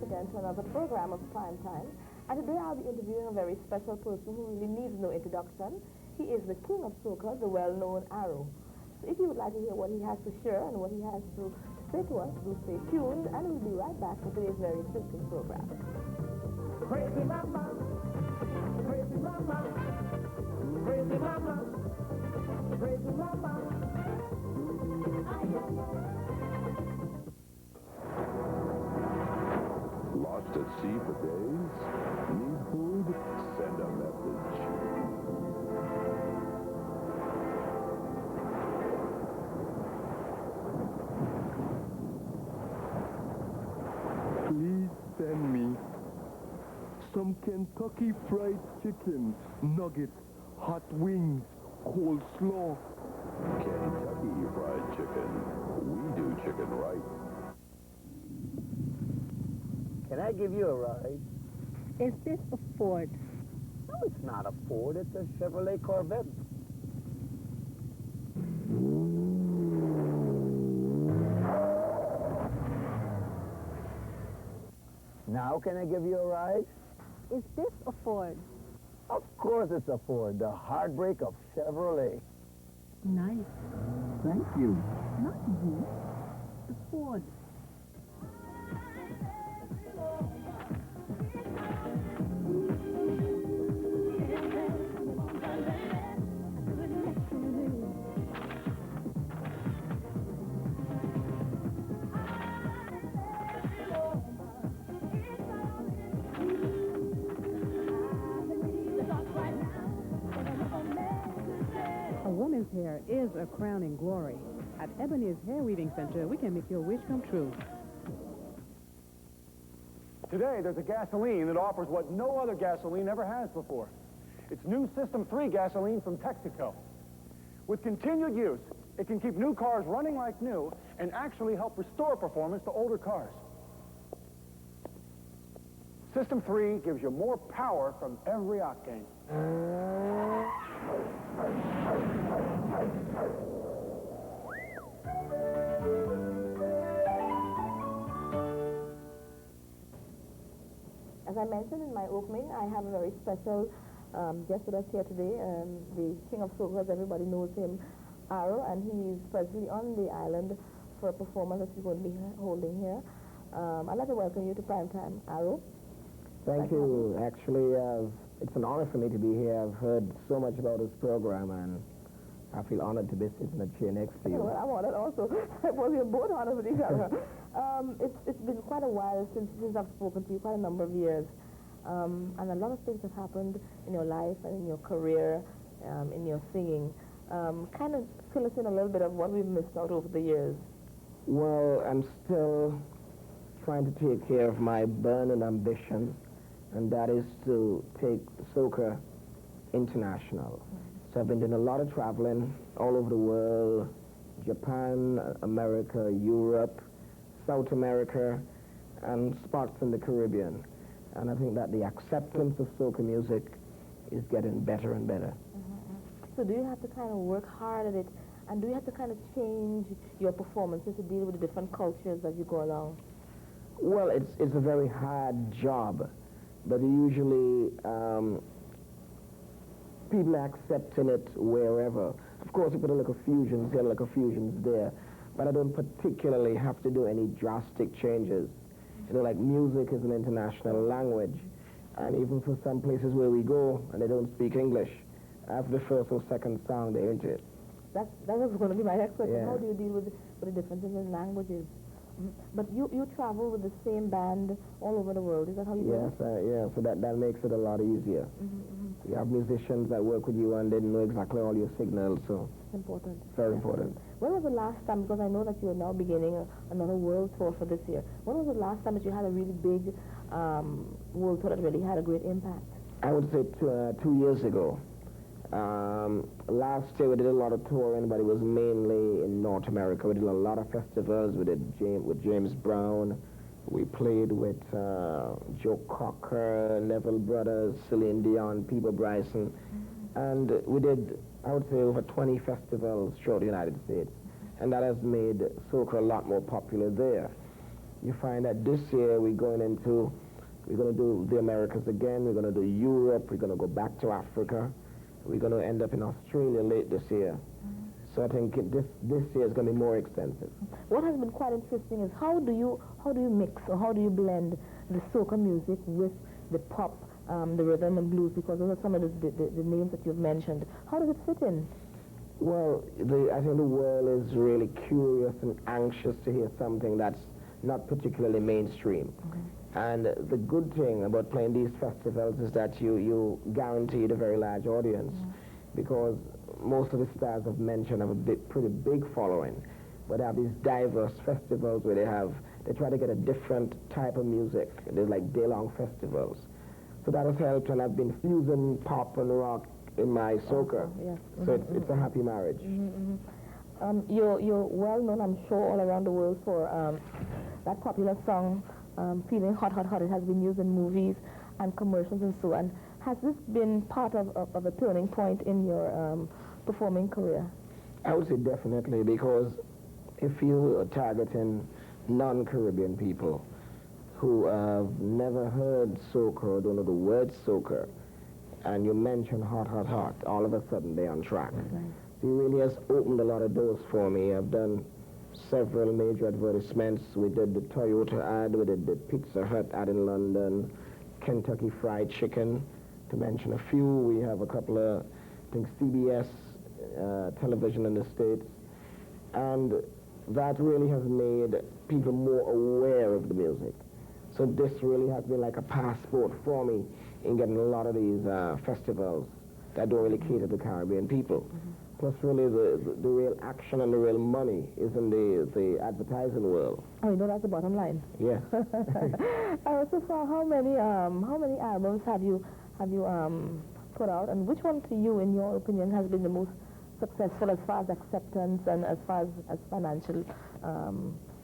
again to another program of Primetime. And today I'll be interviewing a very special person who really needs no introduction. He is the King of Soca, the well-known Arrow. So if you would like to hear what he has to share and what he has to say to us, do stay tuned, and we'll be right back with today's very interesting program. Crazy mama, crazy mama, crazy mama, crazy mama. Lost at sea for days? Need food? Send a message. Please send me some Kentucky Fried Chicken, nuggets, hot wings, coleslaw. Kentucky Fried Chicken. We do chicken right. Can I give you a ride? Is this a Ford? No, it's not a Ford. It's a Chevrolet Corvette. Now can I give you a ride? Is this a Ford? Of course it's a Ford. The heartbreak of Chevrolet. Nice. Thank you. Not you. The Ford. A woman's hair is a crowning glory. At Ebony's Hair Weaving Center, we can make your wish come true. Today, there's a gasoline that offers what no other gasoline ever has before. It's new System 3 gasoline from Texaco. With continued use, it can keep new cars running like new and actually help restore performance to older cars. System 3 gives you more power from every octane. As I mentioned in my opening, I have a very special guest with us here today, the King of Soca, as everybody knows him, Arrow, and he's presently on the island for a performance that he's going to be holding here. I'd like to welcome you to Primetime, Arrow. Thank you. Actually, it's an honor for me to be here. I've heard so much about this program, and I feel honored to be sitting in the chair next to you. Well, I'm honored also. Well, we're both honored with each other. It's been quite a while since I've spoken to you, quite a number of years. And a lot of things have happened in your life and in your career, in your singing. Kind of fill us in a little bit of what we've missed out over the years. Well, I'm still trying to take care of my burning ambition, and that is to take soca international. So I've been doing a lot of traveling all over the world, Japan, America, Europe, South America, and spots in the Caribbean. And I think that the acceptance of soca music is getting better and better. So do you have to kind of work hard at it, and do you have to kind of change your performances to deal with the different cultures as you go along? Well, it's a very hard job, but usually people are accepting it wherever. Of course, you put a little fusions here, like a fusions there, but I don't particularly have to do any drastic changes. You know, like music is an international language, and even for some places where we go and they don't speak English, after the first or second song, they're into it. That was going to be my next question. Yeah. How do you deal with the differences in languages? But you travel with the same band all over the world. Is that how you do it? Yes, so that makes it a lot easier. You have musicians that work with you and they know exactly all your signals, so it's important. Very important. When was the last time, because I know that you're now beginning another world tour for this year, when was the last time that you had a really big world tour that really had a great impact? I would say 2 years ago. Last year we did a lot of touring, but it was mainly in North America. We did a lot of festivals. We did with James Brown. We played with Joe Cocker, Neville Brothers, Celine Dion, Peter Bryson. And we did, I would say, over 20 festivals throughout the United States. And that has made soca a lot more popular there. you find that this year we're going to do the Americas again, we're going to do Europe, we're going to go back to Africa, we're going to end up in Australia late this year. So I think this year is going to be more extensive. What has been quite interesting is how do you mix or how do you blend the soca music with the pop, the rhythm and blues, because those are some of the names that you've mentioned. How does it fit in? Well, I think the world is really curious and anxious to hear something that's not particularly mainstream. Okay. And the good thing about playing these festivals is that you guaranteed a very large audience, because most of the stars I've mentioned have a pretty big following, but they have these diverse festivals where they try to get a different type of music. They're like day-long festivals. So that has helped, and I've been fusing pop and rock in my soca. Yes. So it's a happy marriage. You're well known, I'm sure, all around the world for that popular song, Feeling Hot, Hot, Hot. It has been used in movies and commercials and so on. Has this been part of a turning point in your performing career? I would say definitely, because if you are targeting non-Caribbean people who have never heard soca or don't know the word soca, and you mention hot, hot, hot, all of a sudden they're on track. Right. So it really has opened a lot of doors for me. I've done several major advertisements. We did the Toyota ad, we did the Pizza Hut ad in London, Kentucky Fried Chicken, to mention a few. We have a couple of, I think, CBS television in the States. And that really has made people more aware of the music. So this really has been like a passport for me in getting a lot of these festivals that don't really cater to Caribbean people. Plus, really, the real action and the real money is in the advertising world. Oh, you know that's the bottom line. Yes. So far, how many albums have you put out, and which one, to you, in your opinion, has been the most successful as far as acceptance and as far as financial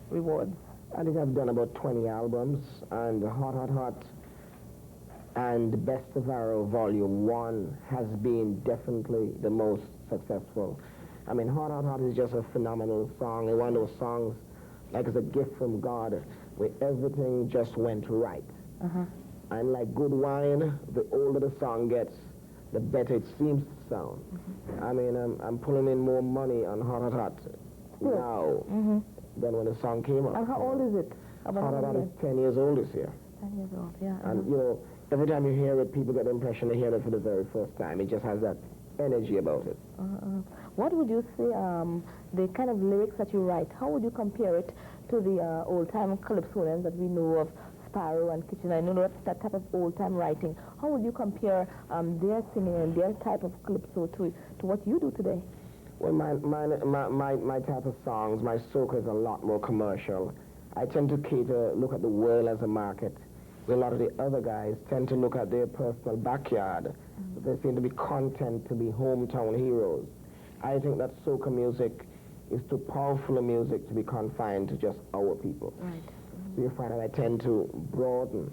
rewards? I think I've done about 20 albums, and Hot, Hot, Hot and Best of Arrow Volume 1 has been definitely the most successful. I mean, Hot, Hot, Hot is just a phenomenal song, and one of those songs, like it's a gift from God, where everything just went right. And like good wine, the older the song gets, the better it seems to sound. I mean, I'm pulling in more money on Hot, Hot, Hot now than when the song came out. And how old is it? Hot, Hot, Hot is 10 years old this year. 10 years old, yeah. And, you know, every time you hear it, people get the impression they hear it for the very first time. It just has that energy about it. What would you say, the kind of lyrics that you write, how would you compare it to the old-time calypsonians that we know of, Sparrow and Kitchen? I know that type of old-time writing. How would you compare their singing and their type of calypso to what you do today? Well, my type of songs, my soca is a lot more commercial. I tend to look at the world as a market, where a lot of the other guys tend to look at their personal backyard. They seem to be content to be hometown heroes. I think that soca music is too powerful a music to be confined to just our people. Right. So you find that I tend to broaden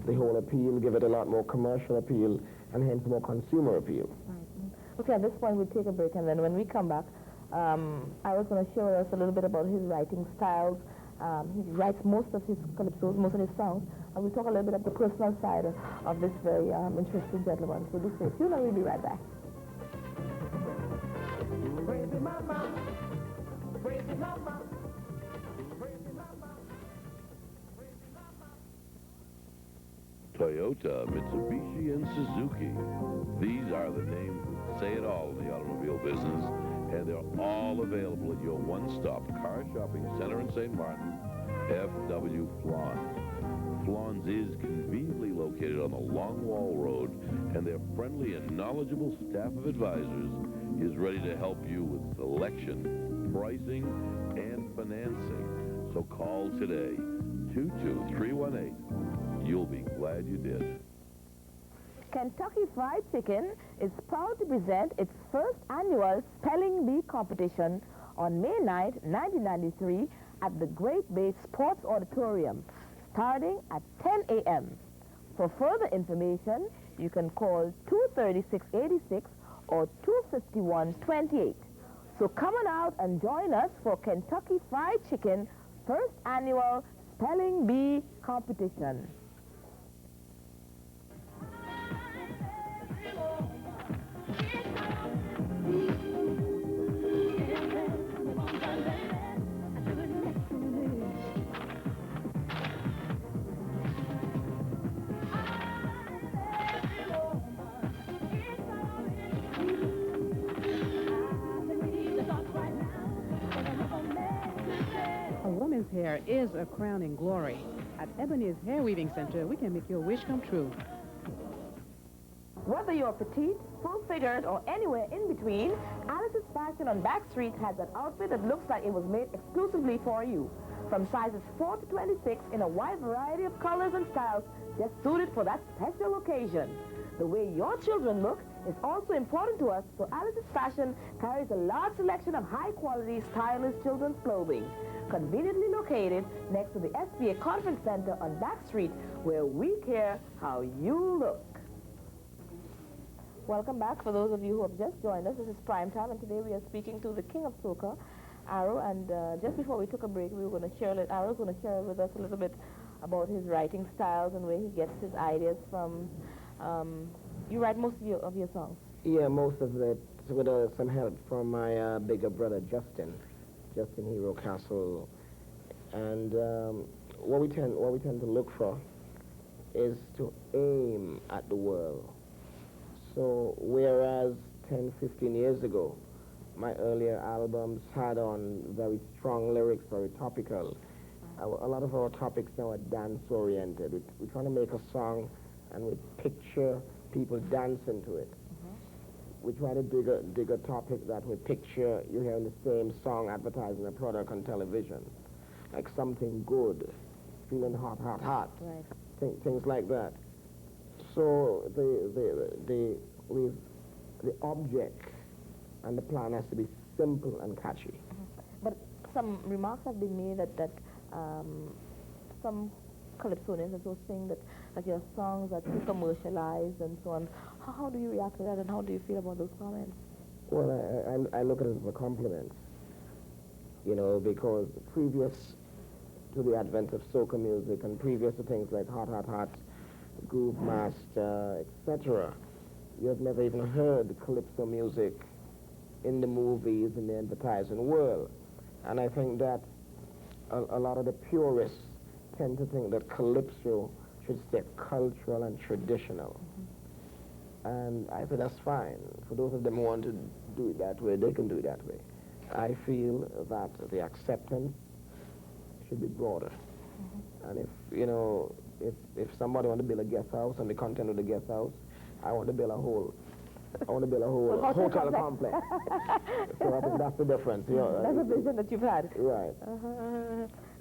the whole appeal, give it a lot more commercial appeal, and hence more consumer appeal. Right. Okay, at this point we'll take a break, and then when we come back, I was going to share with us a little bit about his writing styles. He writes most of his calypsos, most of his songs, and we'll talk a little bit of the personal side of this very interesting gentleman. So do stay tuned, and we'll be right back. Crazy mama, crazy mama, crazy mama, crazy mama. Toyota, Mitsubishi, and Suzuki. These are the names that say it all in the automobile business, and they're all available at your one-stop car shopping center in St. Maarten, F.W. Flons. Flons is conveniently located on the Long Wall Road, and their friendly and knowledgeable staff of advisors is ready to help you with selection, pricing, and financing. So call today, 22318. You'll be glad you did. Kentucky Fried Chicken is proud to present its first annual Spelling Bee competition on May 9, 1993 at the Great Bay Sports Auditorium, starting at 10 a.m. For further information, you can call 236-86 or 251-28. So come on out and join us for Kentucky Fried Chicken first annual spelling bee competition. A woman's hair is a crowning glory. At Ebony's Hair Weaving Center, we can make your wish come true. Whether you're petite, full-figured, or anywhere in between, Alice's Fashion on Back Street has an outfit that looks like it was made exclusively for you. From sizes 4 to 26 in a wide variety of colors and styles, just suited for that special occasion. The way your children look is also important to us, so Alice's Fashion carries a large selection of high-quality, stylish children's clothing. Conveniently located next to the SBA Conference Center on Back Street, where we care how you look. Welcome back. For those of you who have just joined us, this is Primetime, and today we are speaking to the King of Soca, Arrow, and just before we took a break, we were going to share, Arrow's going to share with us a little bit about his writing styles and where he gets his ideas from. You write most of your songs? Yeah, most of it with some help from my bigger brother, Justin Hero Castle. And what we tend to look for is to aim at the world. So whereas 10, 15 years ago, my earlier albums had on very strong lyrics, very topical, a lot of our topics now are dance-oriented. We're trying to make a song and we picture people dancing to it. We try to dig a topic that we picture you hearing the same song advertising a product on television, like something good, feeling hot, hot, hot, right. Things like that. So the object and the plan has to be simple and catchy. But some remarks have been made that some calypsonians are so saying that your songs are too commercialized and so on. How do you react to that, and how do you feel about those comments? Well, I look at it as a compliment, because previous to the advent of soca music and previous to things like Hot, Hot, Hot, Groove Master, etc., you have never even heard calypso music in the movies, in the advertising world. And I think that a lot of the purists tend to think that calypso should stay cultural and traditional. And I say that's fine. For those of them who want to do it that way, they can do it that way. I feel that the acceptance should be broader. And if somebody want to build a guest house and the content of the guest house, I want to build a whole hotel complex. So I think that's the difference. That's a vision that you've had. Right.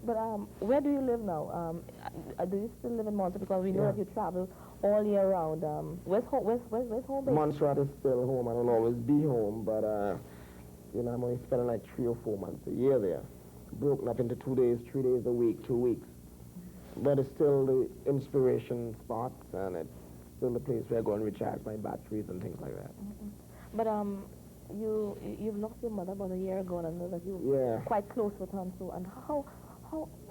But where do you live now? Do you still live in Montserrat? Because we know that you travel all year round. Where's home base? Montserrat is still home. I will always be home, but I'm only spending like 3 or 4 months a year there, broken up into 2 days, 3 days a week, 2 weeks. But it's still the inspiration spot, and it's still the place where I go and recharge my batteries and things like that. But you've lost your mother about a year ago, and I know that you were quite close with her. And so, and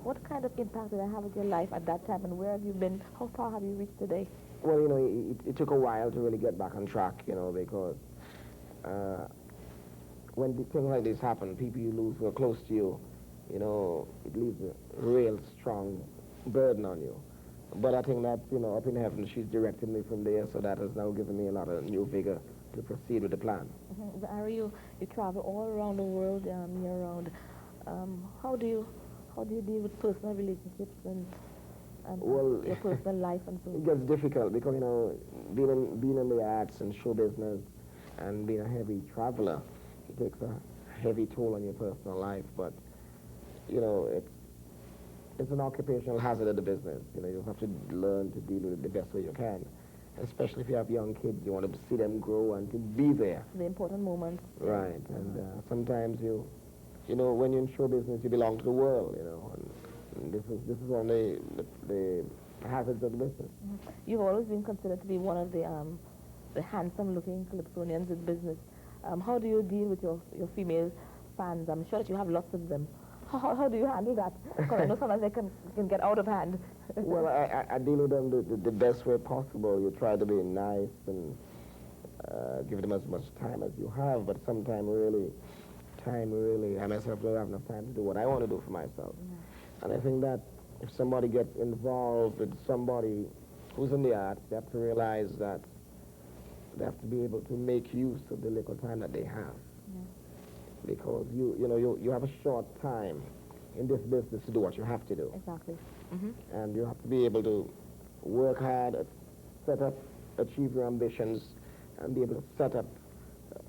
what kind of impact did that have on your life at that time, and where have you been? How far have you reached today? Well, it took a while to really get back on track, because when things like this happen, people you lose who are close to you, it leaves a real strong burden on you. But I think that, up in heaven, she's directed me from there, so that has now given me a lot of new vigor to proceed with the plan. Are you travel all around the world, year-round. How do you deal with personal relationships and your personal life and so on? It gets difficult because, being in the arts and show business and being a heavy traveler, it takes a heavy toll on your personal life. But, it's an occupational hazard of the business. You have to learn to deal with it the best way you can. Especially if you have young kids, you want to see them grow and to be there. The important moments. Right, and sometimes when you're in show business, you belong to the world, and this is one of the hazards of the business. You've always been considered to be one of the handsome-looking calypsonians in business. How do you deal with your female fans? I'm sure that you have lots of them. How do you handle that? Because I know sometimes they can get out of hand. Well, I deal with them the best way possible. You try to be nice and give them as much time as you have, but sometimes I myself don't have enough time to do what I want to do for myself. And I think that if somebody gets involved with somebody who's in the art, they have to realize that they have to be able to make use of the little time that they have. Because you have a short time in this business to do what you have to do. Exactly. And you have to be able to work hard, set up, achieve your ambitions, and be able to set up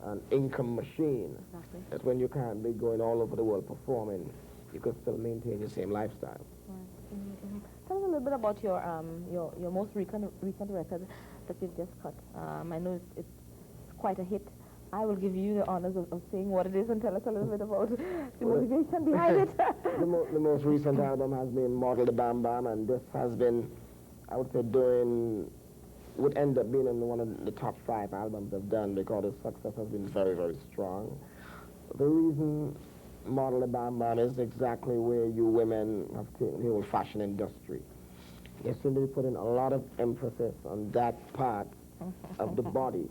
an income machine. Exactly. That when you can't be going all over the world performing, you could still maintain your same lifestyle. Right. Tell us a little bit about your most recent record that you've just cut. I know it's quite a hit. I will give you the honors of saying what it is and tell us a little bit about the motivation behind it. The most recent album has been Model the Bam Bam, and this has been, I would say, would end up being in one of the top 5 albums I've done because the success has been very, very strong. The reason Model the Bam Bam is exactly where you women have taken the whole fashion industry. They seem to be putting a lot of emphasis on that part of the body.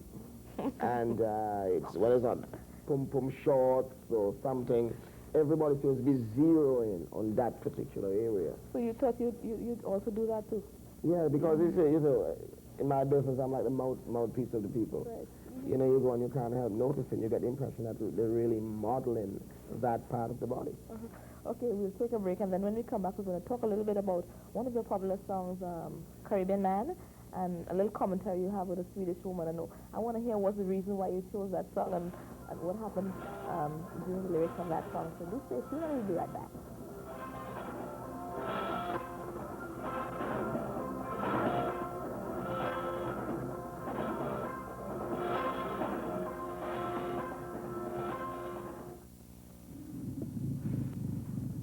And it's, what is that, pum-pum shorts or something. Everybody seems to be zeroing on that particular area. So you thought you'd also do that too? Yeah, because in my business, I'm like the mouthpiece of the people. Right. You know, you go and you can't help noticing. You get the impression that they're really modeling that part of the body. Okay, we'll take a break, and then when we come back, we're going to talk a little bit about one of your popular songs, Caribbean Man, and a little commentary you have with a Swedish woman. I want to hear what's the reason why you chose that song and what happened during the lyrics of that song. So do stay tuned, and we'll be right back.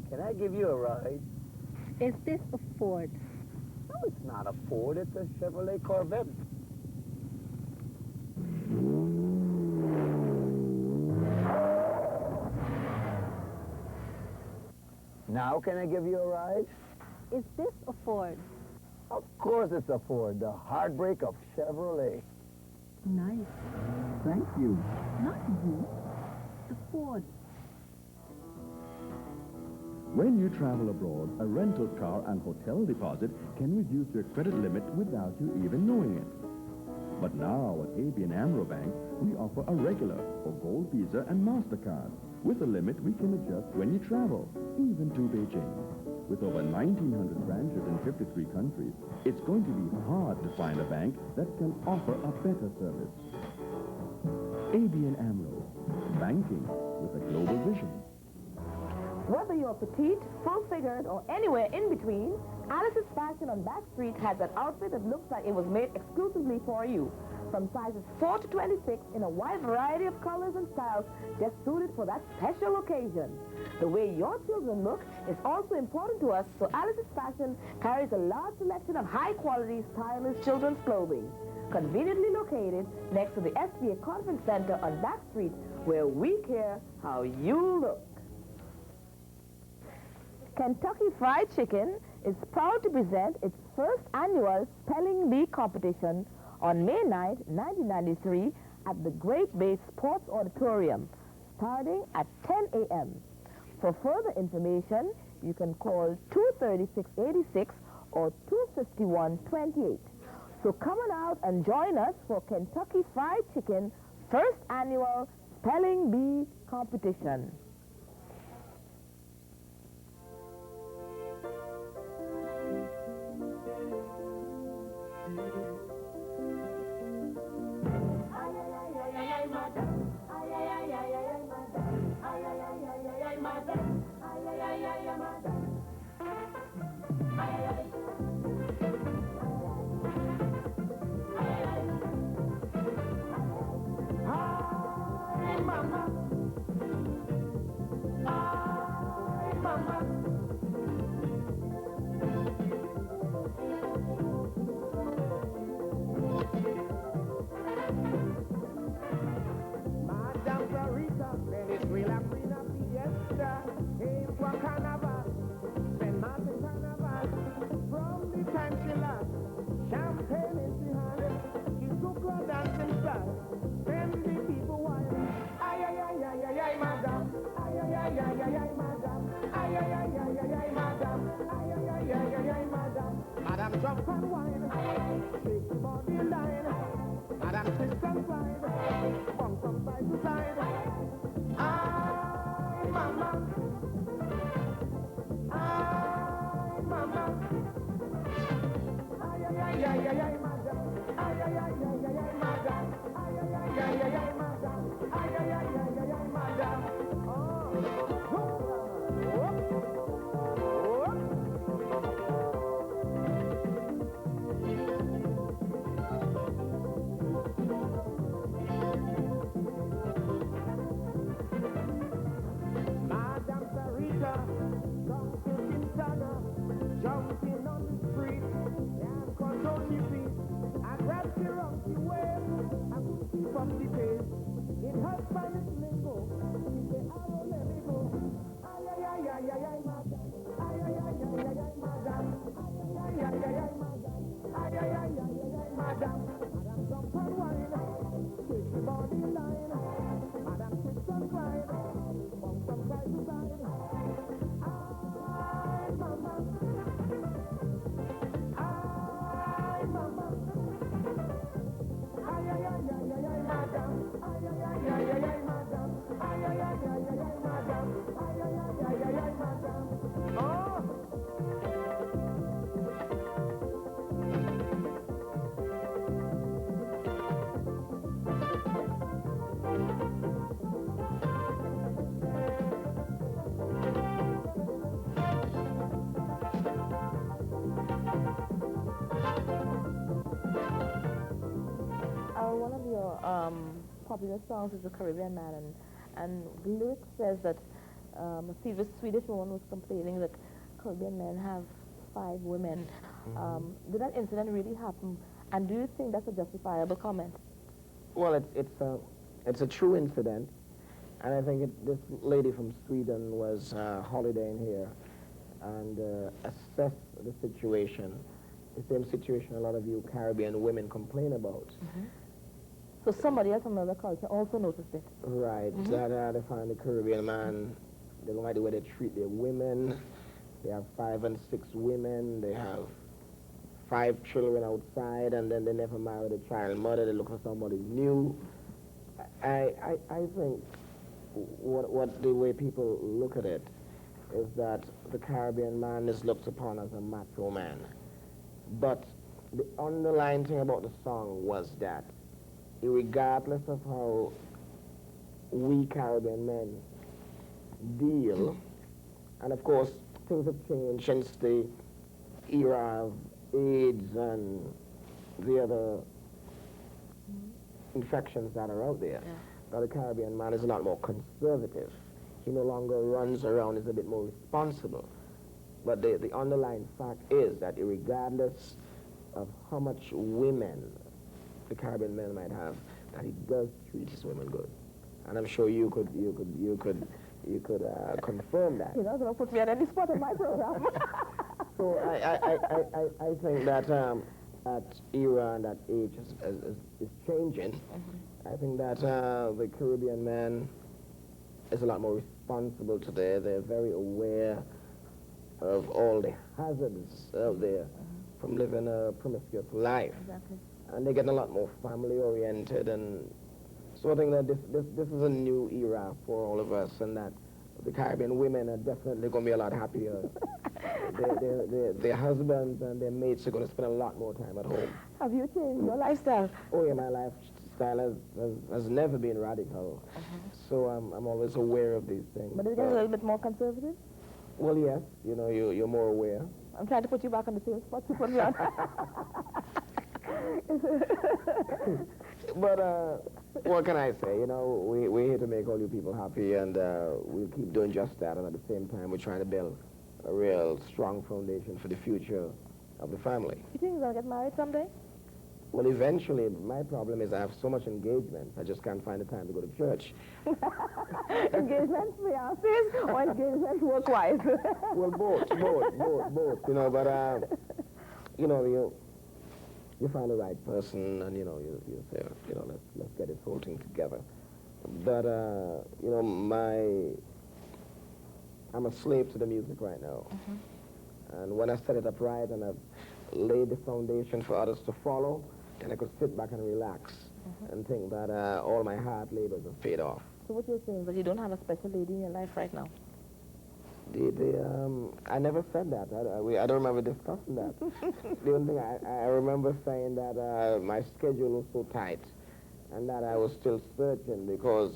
Can I give you a ride? Is this a Ford? No, it's not a Ford. It's a Chevrolet Corvette. Now can I give you a ride? Is this a Ford? Of course it's a Ford. The heartbreak of Chevrolet. Nice. Thank you. Not you. The Ford. When you travel abroad, a rental car and hotel deposit can reduce your credit limit without you even knowing it. But now at ABN AMRO Bank, we offer a regular or Gold Visa and MasterCard. With a limit we can adjust when you travel, even to Beijing. With over 1,900 branches in 53 countries, it's going to be hard to find a bank that can offer a better service. ABN AMRO, banking with a global vision. Whether you're petite, full-figured, or anywhere in between, Alice's Fashion on Back Street has an outfit that looks like it was made exclusively for you. From sizes 4 to 26 in a wide variety of colors and styles, just suited for that special occasion. The way your children look is also important to us, so Alice's Fashion carries a large selection of high-quality, stylish children's clothing. Conveniently located next to the SBA Conference Center on Back Street, where we care how you look. Kentucky Fried Chicken is proud to present its first annual Spelling Bee competition on May 9, 1993 at the Great Bay Sports Auditorium, starting at 10 a.m. For further information, you can call 236-86 or 251-28. So come on out and join us for Kentucky Fried Chicken first annual Spelling Bee competition. Madame Clarita, Venezuela, Queen of the fiesta, hey, for carnival, St. Martin carnival. From the time she left, champagne in the hand, she took her dancing style. Then the people wild, ay, ay, ay, ay, ay, ay, madam, ay, ay, ay, ay, ay, ay, madam, ay, ay, ay, ay, ay, ay, madam, ay, ay, ay, ay, ay, ay, madam. Madam, jump and wine, shake the body line, madam, twist and slide, bump from side to side. Ay, mama, ay, mama, ay, ay, ay, ay, ay, ay, madam, ay, ay, ay, ay, ay, ay, madam, ay, ay, ay, ay, ay, ay, madam, ay, ay, ay, ay, ay, ay, madam. Madam Sarita, come to Quintana, jumping on the street, and control your feet, and grab your rumpy waist, and keep up the pace. In her Spanish lingo, she say, I will let me go. Ay, ay, ay, ay, ay, ay, madam. Ay, ay, ay, ay, ay, ay, madam. Ay, ay, ay, ay, ay, madam. Ay, ay, ay, ay, ay, ay, madam. Madam, jump and wine, shake the body line. Madam, twist and slide, bump from side to side. Ay, mama. Ay, mama. Ay, ay, ay, ay, ay, ay, madam. Ay, ay, ay, ay, ay, ay, madam. Ay, ay, ay, ay, ay, ay, madam. Ay, ay, ay, ay, ay, ay, madam. Oh! One of your popular songs is the Caribbean Man, and the lyric says that a Swedish woman was complaining that Caribbean men have 5 women. Did that incident really happen, and do you think that's a justifiable comment? Well, it's a true incident, and I think this lady from Sweden was holidaying here and assessed the situation, the same situation a lot of you Caribbean women complain about. So somebody else from another culture also noticed it. Right, that they find the Caribbean man, they don't like the way they treat their women. They have 5 and 6 women, they have 5 children outside, and then they never married a child mother, they look for somebody new. I think what the way people look at it is that the Caribbean man is looked upon as a macho man. But the underlying thing about the song was that regardless of how we Caribbean men deal, and of course things have changed since the era of AIDS and the other infections that are out there. Now the Caribbean man is a lot more conservative. He no longer runs around, is a bit more responsible. But the underlying fact is that regardless of how much women the Caribbean man might have, that he does treat his women good. And I'm sure you could confirm that. You're not going to put me at any spot in my program. So I think that that era and that age is changing. I think that the Caribbean man is a lot more responsible today. They're very aware of all the hazards out there from living a promiscuous life. Exactly. And they're getting a lot more family-oriented, and so I think that this is a new era for all of us, and that the Caribbean women are definitely going to be a lot happier. Their husbands and their mates are going to spend a lot more time at home. Have you changed your lifestyle? Oh yeah, my lifestyle has never been radical, so I'm always aware of these things. But is it getting a little bit more conservative? Well, yes, you know, you're more aware. I'm trying to put you back on the same spot you put me on. But what can I say? You know, we're here to make all you people happy, and we'll keep doing just that. And at the same time, we're trying to build a real strong foundation for the future of the family. You think you're going to get married someday? Well, eventually, my problem is I have so much engagement, I just can't find the time to go to church. Engagements fiancés or engagements work-wise? Well, both. You know, but you know, you find the right person, and you know, you say, you know, let's get this whole thing together. But you know, I'm a slave to the music right now, and when I set it up right and I've laid the foundation for others to follow, then I could sit back and relax and think that all my hard labors have paid off. So what you're saying is that you don't have a special lady in your life right now? I never said that. I don't remember discussing that. The only thing I remember saying that my schedule was so tight and that I was still searching because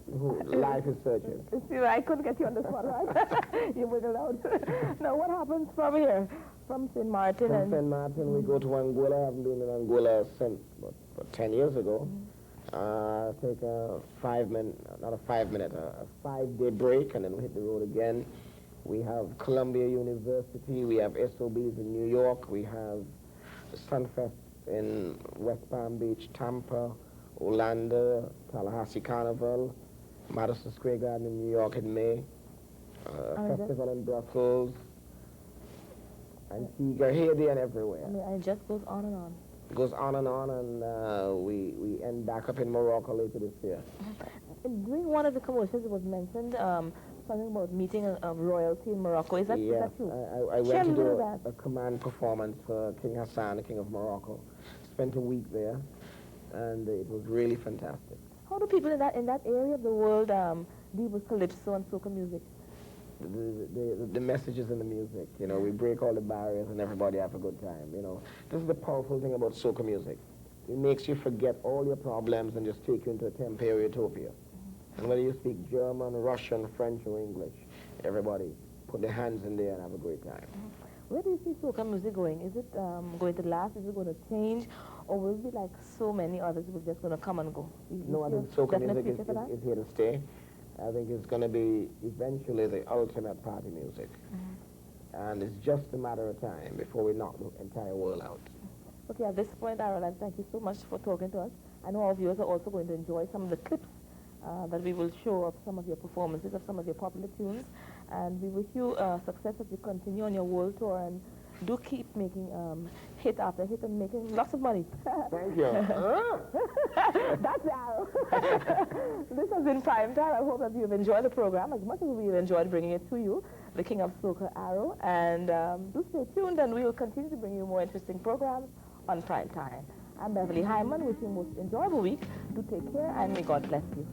life is searching. See, I couldn't get you on the spot, right? You wiggled out. Now, what happens from here? From St. Maarten? From St. Maarten, we go to Angola. I haven't been in Angola since about 10 years ago. Take a 5-day break, and then we hit the road again. We have Columbia University, we have SOBs in New York, we have Sunfest in West Palm Beach, Tampa, Orlando, Tallahassee Carnival, Madison Square Garden in New York in May, festival in Brussels, Antigua, here, there, and everywhere. I mean, it just goes on and on. It goes on, and we end back up in Morocco later this year. During one of the commercials, it was mentioned something about meeting of royalty in Morocco. Is that true? I went to do a command performance for King Hassan, the King of Morocco. Spent a week there, and it was really fantastic. How do people in that area of the world deal with calypso and soca music? The messages in the music, you know, we break all the barriers and everybody have a good time, you know. This is the powerful thing about soca music. It makes you forget all your problems and just take you into a temporary utopia. And whether you speak German, Russian, French, or English, everybody put their hands in there and have a great time. Where do you see soca music going? Is it going to last? Is it going to change? Or will it be like so many others who are just going to come and go? No, I think soca music is here to stay. I think it's going to be eventually the ultimate party music. And it's just a matter of time before we knock the entire world out. Okay, at this point, Aaron, thank you so much for talking to us. I know our viewers are also going to enjoy some of the clips that we will show of some of your performances, of some of your popular tunes. And we wish you success as you continue on your world tour, and do keep making hit after hit and making lots of money. Thank you. That's Arrow. This has been Primetime. I hope that you've enjoyed the program as much as we've enjoyed bringing it to you, the King of Soca, Arrow. And do stay tuned, and we will continue to bring you more interesting programs on Primetime. I'm Beverly Hyman. Wishing you a most enjoyable week. Do take care, and may God bless you.